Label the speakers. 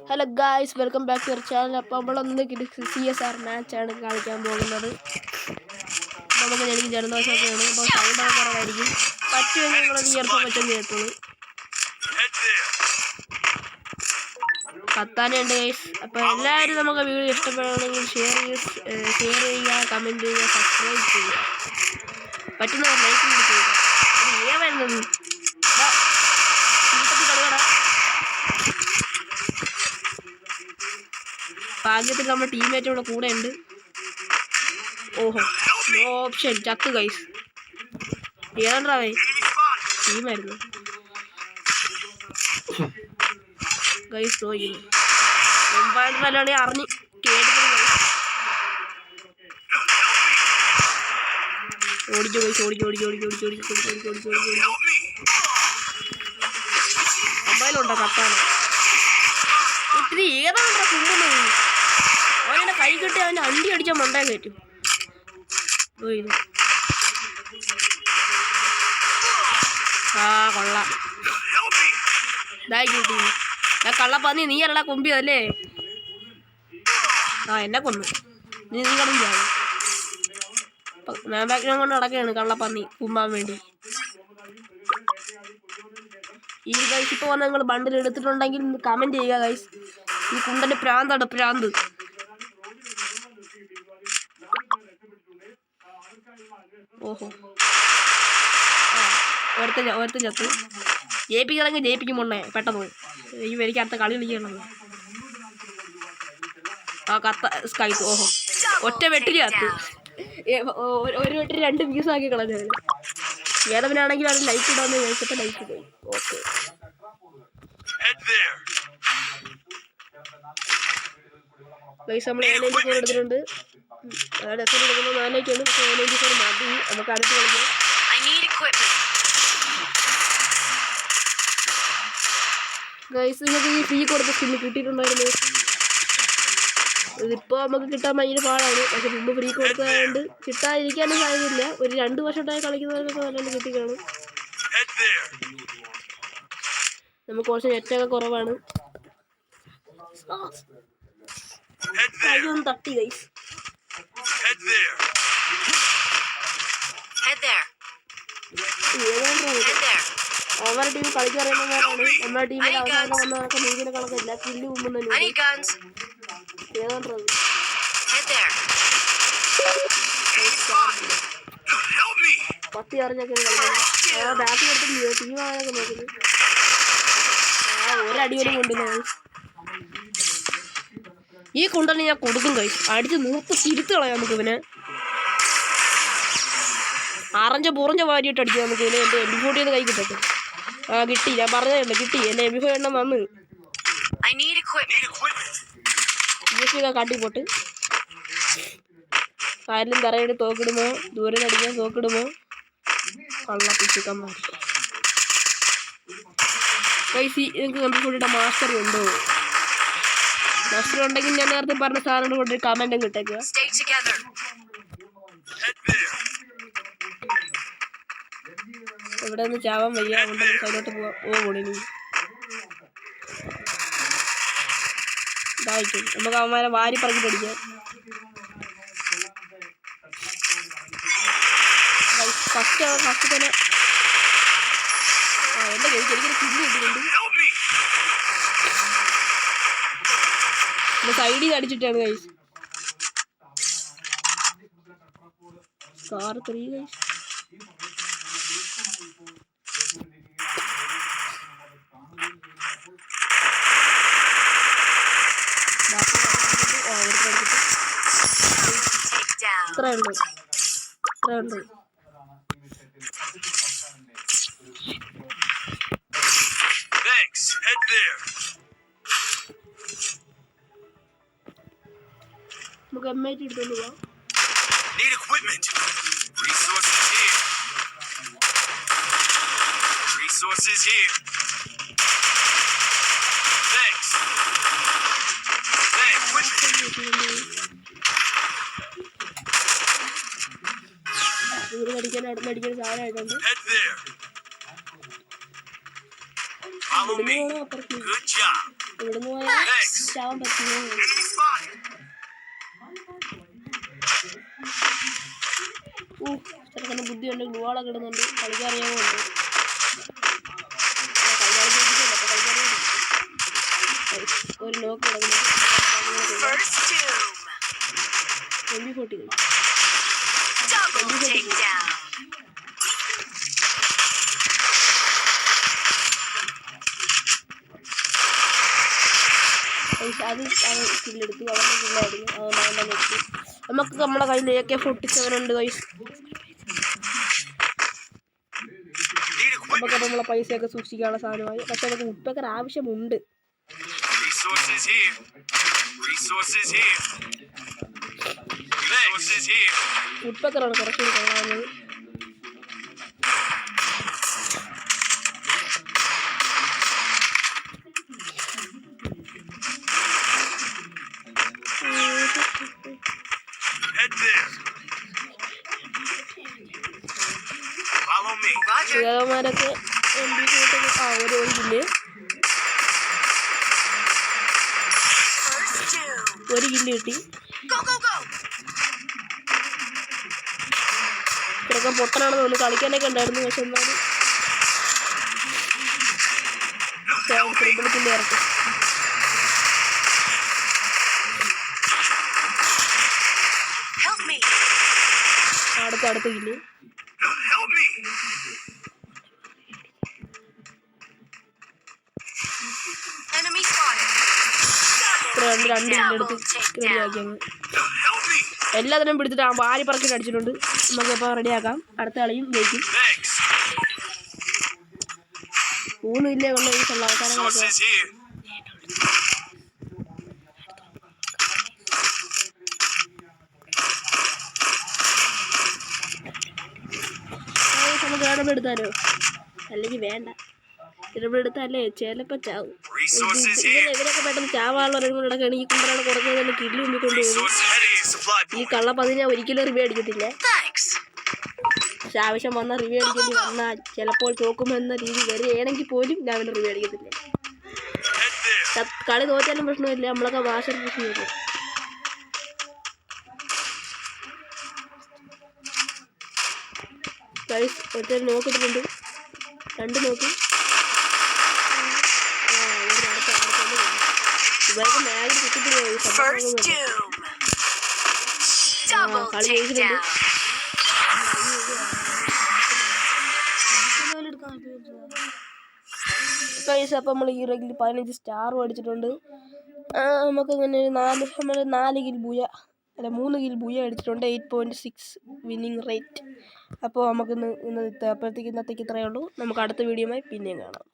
Speaker 1: Hello guys, welcome back to our channel. അപ്പോൾ നമ്മളൊന്ന് CSR മാച്ചാണ് കളിക്കാൻ പോകുന്നത്. നമുക്ക് എനിക്ക് ജലദോഷമൊക്കെയാണ്, അപ്പോൾ സൗണ്ടൊക്കെ കുറവായിരിക്കും. പറ്റുമെങ്കിൽ നിങ്ങളത് ഇയർഫോൺ വെച്ചൊന്ന് കേട്ടോളൂ. കത്താനുണ്ട് ഗൈസ്. അപ്പോൾ എല്ലാവരും നമുക്ക് വീഡിയോ ഇഷ്ടപ്പെടുകയാണെങ്കിൽ ഷെയർ ചെയ്യുക, കമൻറ്റ് ചെയ്യുക, സബ്സ്ക്രൈബ് ചെയ്യുക, പറ്റുന്നവർ ലൈക്ക് ചെയ്യുക. അത് ഏവായിരുന്നത് ഭാഗ്യത്തിൽ നമ്മുടെ ടീമേറ്റ് ഇവിടെ കൂടെ ഉണ്ട്. ഓഹോ, നോ ഓപ്ഷൻ, ചത്ത് ഗൈസ്. ഏതാണ്ടാവേ ടീമായിരുന്നു ഗൈസ്. തോന്നുന്നു എംപയറിലാണെങ്കിൽ അറിഞ്ഞ് കേട്ടിട്ട് ഓടിച്ചു ഗൈസ്, ഓടിച്ചു. അമ്മയിലുണ്ടോ കത്താണ്? ഇത്തിരി ഏതാണ്ടാ കുമ്പുന്നത്? അവനെ കൈ കിട്ടി അവൻ്റെ അണ്ടി അടിച്ചാൽ മണ്ടാൻ കയറ്റും. ആ കൊള്ളാം, ഇതായി കിട്ടി. ഞാൻ കള്ളപ്പന്നി, നീ അല്ല കൊമ്പിയതല്ലേ? ആ എന്നെ കൊന്നു. നീ കടന്നു ഞാൻ ബാക്കിനെ കൊണ്ട് നടക്കുകയാണ് കള്ളപ്പന്നി കുമ്പാൻ വേണ്ടി. ഈ ഗൈസ് ഇപ്പോൾ വന്ന് നിങ്ങൾ ബണ്ടിൽ എടുത്തിട്ടുണ്ടെങ്കിൽ കമൻറ്റ് ചെയ്യുക ഗൈസ്. ഈ കുണ്ടൻ്റെ പ്രാന്താണ്, പ്രാന്ത്. ഓഹോ, ഒരുത്തൻ ചത്ത്. ജയിപ്പിക്കണമെങ്കിൽ ജയിപ്പിക്കുമ്പോണ്ടേ പെട്ടെന്ന് എനിക്ക് അടുത്ത കളി കളിക്കണം. ആ കത്ത സ്കൈ. ഓഹോ, ഒറ്റ വെട്ടിൽ ചത്ത്. ഒരു വെട്ടിൽ 2 പീസാക്കി കളഞ്ഞു. ഏതവനാണെങ്കിൽ അത് ലൈക്ക് ഇടാന്ന് ചോദിച്ചപ്പോൾ ലൈക്ക് പോയി. ഓക്കെ ഗൈസ്, നമ്മൾ 94 എടുത്തിട്ടുണ്ട്. അതാണ് എത്ര എടുക്കുന്നത്? 4 പക്ഷേ 94 മതി. നമുക്ക് അടുത്ത് കളിക്കാം. ഗൈസ്, നിങ്ങൾക്ക് ഈ ഫ്രീ കൊടുത്ത സ്കില്ല് കിട്ടിയിട്ടുണ്ടായിരുന്നു. ഇതിപ്പോൾ നമുക്ക് കിട്ടാൻ ഭയങ്കര പാടാണ്. പക്ഷെ മുമ്പ് ഫ്രീ കൊടുത്തതുകൊണ്ട് കിട്ടാതിരിക്കാനും സാധ്യതയില്ല. ഒരു 2 വർഷമായിട്ട് കളിക്കുന്നവർക്കൊക്കെ നല്ലോണം കിട്ടിക്കാണും. നമുക്ക് കുറച്ച് നെറ്റൊക്കെ കുറവാണ്. കൈയൊന്ന് തട്ടി ഗൈസ്. അവരുടെ ടീം കളിക്കറിയുന്നവരാണ്. നമ്മുടെ ടീമിൽ അവസാനം വന്നവരൊക്കെ നീതിന്റെ കണക്കില്ല. കില്ല് മുമ്പ് ഏതാണ്ടത് പത്തി അറിഞ്ഞൊക്കെയാണ് കളിക്കുന്നത്. ആ ബാക്കി എടുത്തിട്ട് ടീമാകാനൊക്കെ നോക്കുന്നത്. ആ ഒരടിയോടും കൊണ്ടുവന്നത്. ഈ കുണ്ടനെ ഞാൻ കൊടുക്കും കഴിച്ചു. അടിച്ച് നൂത്ത് തിരുത്ത് കളയാം നമുക്ക് ഇവനെ. പുറഞ്ഞ വാരിയിട്ട് അടിക്കും നമുക്ക് ഇവനെ. എൻ്റെ MP40 കൈ കിട്ടട്ടെ. ആ കിട്ടി, ഞാൻ പറഞ്ഞതല്ല, കിട്ടി. എൻ്റെ MP40 എണ്ണം വന്ന് കാട്ടിപ്പോട്ട്. ആരിലും തറയിട്ട് തോക്കിടുമോ? ദൂരെ അടിക്കാൻ തോക്കിടുമോ? കള്ളപ്പിച്ചിക്കന്മാർ. പൈസ എനിക്ക് MP40 മാസ്റ്റർ ഉണ്ടോ? മാസ്റ്റർ ഉണ്ടെങ്കിൽ ഞാൻ നേരത്തെ പറഞ്ഞ സാധനം കൊണ്ട് കമൻറ്റും കിട്ടേക്കുക. ഇവിടെ നിന്ന് ചാവാൻ വയ്യ, കൊണ്ട് സൈഡോട്ട് പോവാം. ഓ പൊടിനി ഇതായിരിക്കും. നമുക്ക് അവന്മാരെ വാരി പറക്കി പഠിക്കാം. ഫസ്റ്റ് തന്നെ എൻ്റെ എനിക്കൊരു കില്ല് കിട്ടിയിട്ടുണ്ട്. സൈഡിൽ നിന്ന് അടിച്ചിട്ടാണ് ഗൈസ്. Scar 3 guys. ഇത്രയുണ്ട്. നമുക്ക് M8 എടുത്തോണ്ട് പോവാം. അടിക്കാൻ സാധനമായിട്ടുണ്ട്.
Speaker 2: Follow me. Good job.
Speaker 1: ഇവിടുന്ന് പോയാൽ ചാവാൻ പറ്റുമോ? ചെറുക്കൻ്റെ ബുദ്ധിയുണ്ട്, ഗ്ലൂവാളൊക്കെ ഇടുന്നുണ്ട്, കളിക്കറിയാവുന്നുണ്ട്. ഒരു നോക്ക് കിടക്കുന്നുണ്ട്. 2040 അത് കില്ലെടുത്തു. അവരുടെ കില്ലായിരുന്നു. അതുകൊണ്ട് വെച്ചു. നമുക്ക് നമ്മളെ കയ്യിൽ AK-47 ഉണ്ട് ഗൈസ്. നമുക്കപ്പോൾ നമ്മളെ പൈസയൊക്കെ സൂക്ഷിക്കാനുള്ള സാധനമായി. പക്ഷെ നമുക്ക് ഉപ്പേക്കർ ആവശ്യമുണ്ട്. ഉപ്പേക്കറാണ് കുറച്ചുകൂടി കാണുന്നത്. ൊക്കെ ഒരു കില്ല് കിട്ടി. ഇതൊക്കെ പൊട്ടനാണെന്ന് തോന്നുന്നു. കളിക്കാനൊക്കെ ഉണ്ടായിരുന്നു. പക്ഷെ എന്നാലും ത്രിബിളിക്കിൻ്റെ ഇറക്കി. അടുത്ത കില്ല്. രണ്ട് കില്ലെടുത്ത് റെഡിയാക്കിയാണ്. എല്ലാത്തിനും പിടിച്ചിട്ട് ആ വാരി പറക്കിട്ട് അടിച്ചിട്ടുണ്ട്. നമുക്കിപ്പോൾ റെഡിയാക്കാം. അടുത്ത കളിയും ജയിക്കും. 3 കില്ലേ കൊണ്ട് ഈ അവസാനങ്ങളൊക്കെ നമുക്ക് ഇടപെടുത്താലോ? അല്ലെങ്കിൽ വേണ്ട. ഇടപെടുത്താലേ ചിലപ്പോൾ ചാവും. ഇവരൊക്കെ പെട്ടെന്ന് ചാവാനുള്ളവരൊക്കെ ഈ കുമ്പറാണ് കുറഞ്ഞത് കില്ല് മുമ്പിൽ കൊണ്ടുപോകും. ഈ കള്ളപ്പതി ഞാൻ ഒരിക്കലും റിവ്യൂ അടിക്കത്തില്ല. പക്ഷെ ആവശ്യം വന്നാൽ റിവ്യൂ അടിക്കേണ്ടി വന്നാൽ ചിലപ്പോൾ തോക്കുമെന്ന രീതി വരികയാണെങ്കിൽ പോലും ഞാൻ അവൻ്റെ റിവ്യൂ അടിക്കത്തില്ല. കളി തോറ്റാലും പ്രശ്നമില്ല. നമ്മളൊക്കെ ഭാഷ പ്രശ്നമില്ല. ഒറ്റ നോക്കിയിട്ടുണ്ട്. 2 നോക്കി. ഇവർക്ക് മേലെ കിട്ടിട്ട് കളി ജയിച്ചിട്ടുണ്ട്. അപ്പം നമ്മൾ ഈ റെഗിൽ 15 സ്റ്റാർ മേടിച്ചിട്ടുണ്ട്. നമുക്ക് ഇങ്ങനെ 4 കിൽ ബൂയ അല്ല 3 കിൽ ബൂയ അടിച്ചിട്ടുണ്ട്. 8.6 വിന്നിങ് റേറ്റ്. അപ്പോൾ നമുക്കിന്ന് അപ്പോഴത്തേക്ക് ഇന്നത്തേക്ക് ഇത്രയേ ഉള്ളൂ. നമുക്ക് അടുത്ത വീഡിയോയുമായി പിന്നെയും കാണാം.